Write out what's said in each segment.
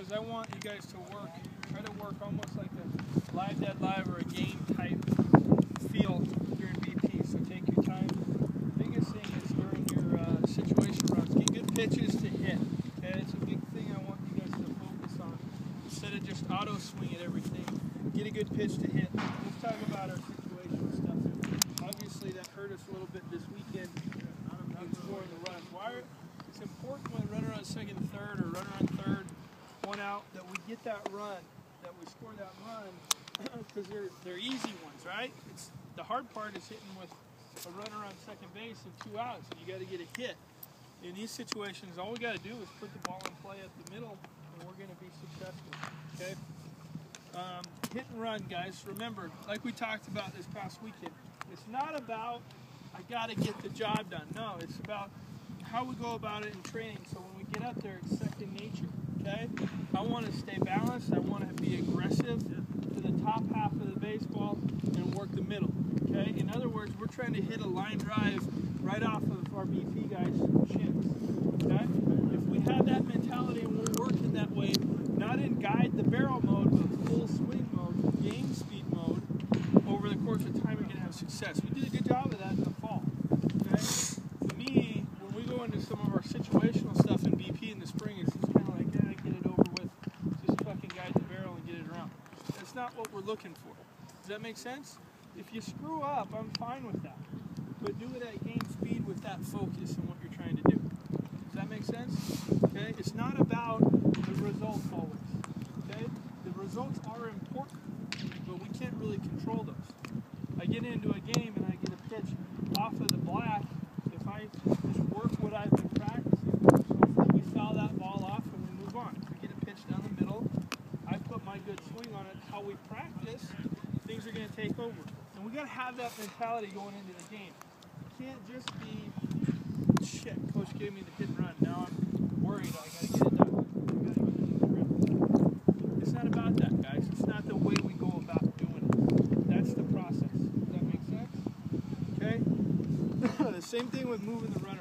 is I want you guys to try to work almost like a live dead live or a game type feel during BP. So take your time. The biggest thing is during your situation runs, get good pitches to hit. Okay, it's a big thing I want you guys to focus on. Instead of just auto swing at everything, get a good pitch to hit. Let's talk about our situational stuff. Obviously that hurt us a little bit this weekend in scoring the runs. It's important when runner on second and third or runner on third, one out, that we get that run, that we score that run, because they're easy ones, right? The hard part is hitting with a runner on second base and 2 outs, and you got to get a hit. In these situations, all we got to do is put the ball in play at the middle, and we're going to be successful. Okay. Hit and run, guys. Remember, like we talked about this past weekend, it's not about I got to get the job done. No, it's about how we go about it in training. So when we get up there, it's second nature. Okay? I want to stay balanced. I want to be aggressive to the top half of the baseball and work the middle. Okay? In other words, we're trying to hit a line drive right off of our BP guys' shins. Okay? If we have that mentality and we're working that way, not in guide the barrel mode, but full swing mode, game speed mode, over the course of time, we're going to have success. We did a good job of that in the fall. Okay? To me, when we go into some of our situational stuff in BP in the spring, it's just kind of like, yeah, get it over with. Just fucking guide the barrel and get it around. That's not what we're looking for. Does that make sense? If you screw up, I'm fine with that. But do it at game speed with that focus on what you're trying to do. Does that make sense? Okay? It's not about the results always. Okay? The results are important, but we can't really control those. I get into a game and I get a pitch off of the black. If I just work what I've been practicing, hopefully we foul that ball off and we move on. If we get a pitch down the middle, I put my good swing on it. How we practice, things are going to take over. And we got to have that mentality going into the game. You can't just be, shit, coach gave me the hit and run. Now I'm worried. I got to get it done. It's not about that, guys. It's not the way we go about doing it. That's the process. Does that make sense? Okay? The same thing with moving the runner.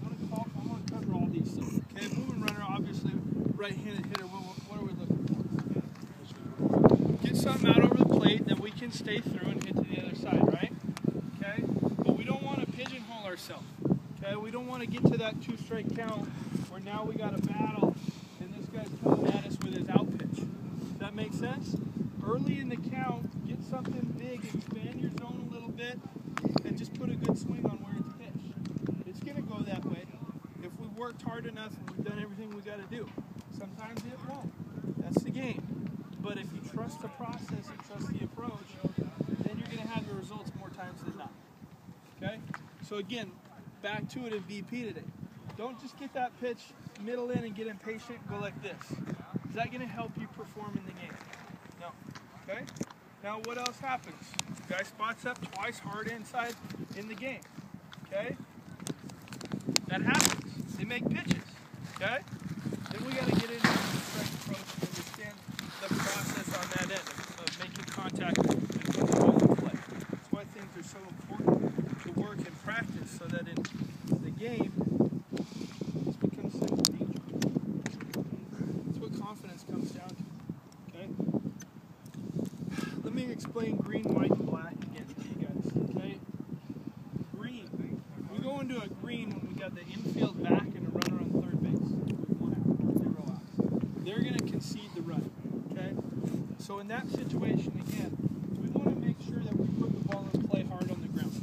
I'm going to cover all these things. Okay? Moving runner, obviously, right-handed hitter. What are we looking for? Get something out over the plate that we can stay through and hit to the other side, right? Okay? But we don't want to pigeonhole ourselves. Okay? We don't want to get to that 2-strike count where now we got a battle and this guy's coming at us with his out pitch. Does that make sense? Early in the count, get something big, expand your zone a little bit, and just put a good swing on where it's pitched. It's going to go that way if we worked hard enough and we've done everything we got to do. Sometimes it won't. That's the game. But if you trust the process and trust the approach, then you're going to have your results more times than not. Okay? So again, back to it in BP today. Don't just get that pitch middle in and get impatient and go like this. Is that going to help you perform in the game? No. Okay? Now what else happens? Guy spots up twice hard inside in the game. Okay? That happens. They make pitches. Okay? Then we got to get into the strike approach and understand the process on that end of making contact and putting the ball in play. That's why things are so important to work and practice so that in the game, this becomes second nature. That's what confidence comes down to. Okay? Let me explain green, white, and black again to you guys. Okay? Green. We go into a green when we got the infield back and a runner on third base with 1 out, 0 outs. They're going to concede the run. Okay? So in that situation, again, we want to make sure that we put the ball in play hard on the ground.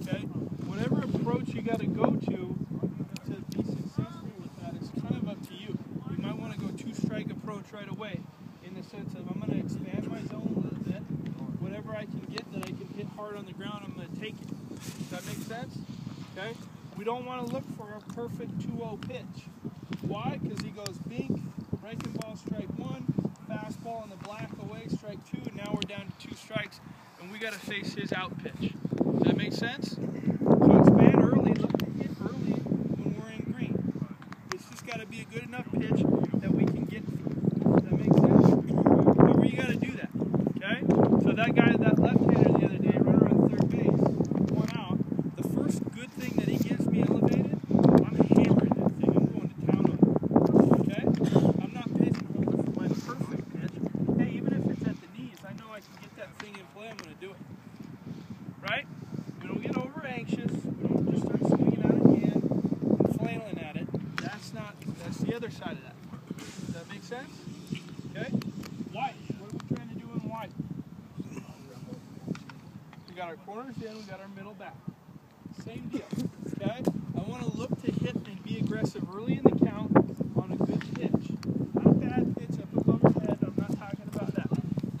Okay? Whatever approach you got to go to be successful with that, it's kind of up to you. You might want to go 2-strike approach right away in the sense of I'm going to expand my zone a little bit. Whatever I can get that I can hit hard on the ground, I'm going to take it. Does that make sense? Okay? We don't want to look for a perfect 2-0 pitch. Why? Because he goes bink, breaking ball, strike 1, fastball in the black away, strike 2, and now we're down to 2 strikes, and we got to face his out pitch. Does that make sense? So expand early, look to hit early when we're in green. It's just got to be a good enough pitch that we can get through. Does that make sense? However, you got to do that. Okay? So that guy, that left-hander the other day, runner on third base, 1 out. The first good thing that he gives me elevated, I'm hammering that thing. I'm going to town on it. Okay? I'm not pitching got our corners in, we got our middle back. Same deal, okay? I want to look to hit and be aggressive early in the count on a good pitch. Not a bad pitch up above your head, I'm not talking about that.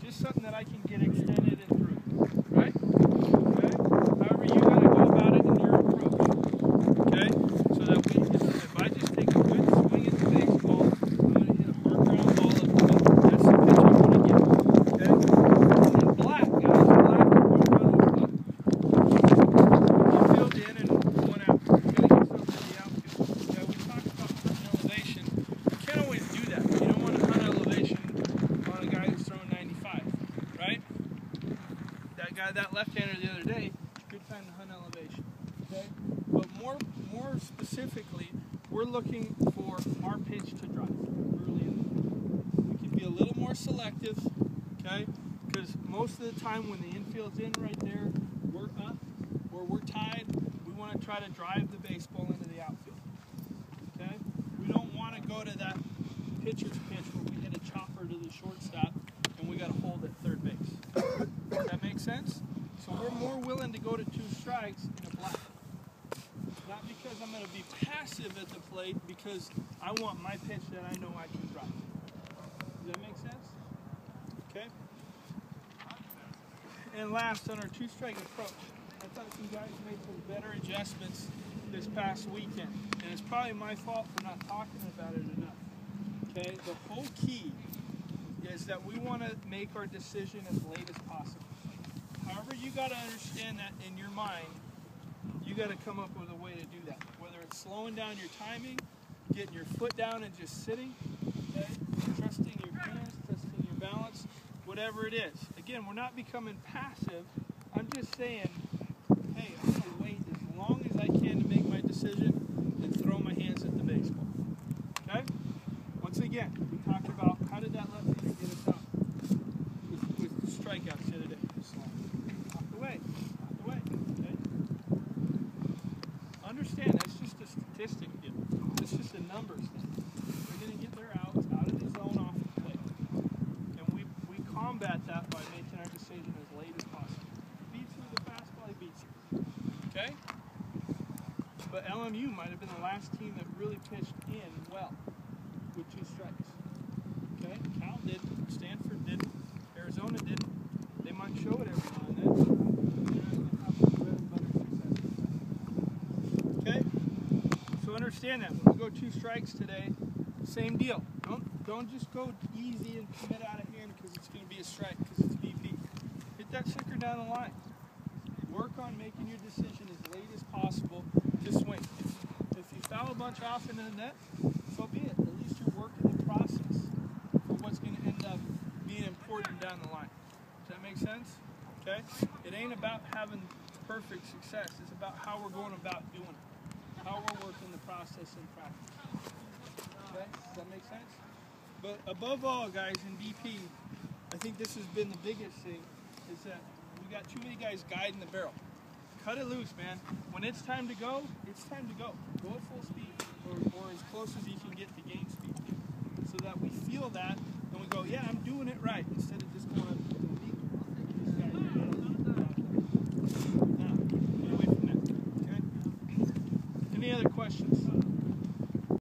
Just something that I can get extended and through, right? Okay? However you got to go about it in your approach, okay? So that if I just take a good swing at the baseball, I'm going to hit a hard ground ball up the middle. That's the pitch I want to get, okay? And black, guys, black, we're running up. Infield in and one out. You got to get something to the outfield. Okay? We talked about hunting elevation. You can't always do that. You don't want to hunt elevation on a guy who's throwing 95, right? That guy, that left-hander the other day, good time to hunt elevation, okay? But more specifically, we're looking for our pitch to drive early in. We can be a little more selective, okay? Because most of the time when the infield's in right there, we're up or we're tied, we want to try to drive the baseball into the outfield, okay? We don't want to go to that pitcher's pitch where we hit a chopper to the shortstop and we got to hold at third base. Does that make sense? So we're more willing to go to 2 strikes in a black. Not because I'm going to be passive at the plate, because I want my pitch that I know I can drive. Does that make sense? Okay? And last, on our 2-strike approach, I thought some guys made some better adjustments this past weekend. And it's probably my fault for not talking about it enough. Okay? The whole key is that we want to make our decision as late as possible. However, you got to understand that in your mind, you got to come up with a way to do that. Whether it's slowing down your timing, getting your foot down and just sitting, okay? Trusting your hands, trusting your balance, whatever it is. Again, we're not becoming passive. I'm just saying, hey, I'm going to wait as long as I can to make my decision and throw my hands at the baseball. Okay? Once again, we talked about how did that left-hander get us out with strikeouts the other day. Off the way, okay? Understand, that's just a statistic deal. It's just a numbers thing. They're going to get their outs out of the zone off the plate. And we combat that by making our decision as late as possible. Beats you with the fastball, he beats you. Okay? But LMU might have been the last team that really pitched in well with 2 strikes. Okay? Cal didn't, Stanford didn't, Arizona didn't. They might show it every now and then, but they're not going to have the bread and butter success. Okay? So understand that. When we go 2 strikes today, same deal. Don't just go easy and commit out of hand because it's going to be a strike, because it's BP. Hit that sinker down the line. Work on making your decision as late as possible to swing. If you foul a bunch off into the net, so be it. At least you're working the process for what's going to end up being important down the line. Does that make sense? Okay? It ain't about having perfect success. It's about how we're going about doing it. How we're working the process in practice. Okay? Does that make sense? But above all, guys, in BP, I think this has been the biggest thing, is that we got too many guys guiding the barrel. Cut it loose, man. When it's time to go, it's time to go. Go at full speed, or as close as you can get to game speed. So that we feel that, and we go, yeah, I'm doing it right, instead of just going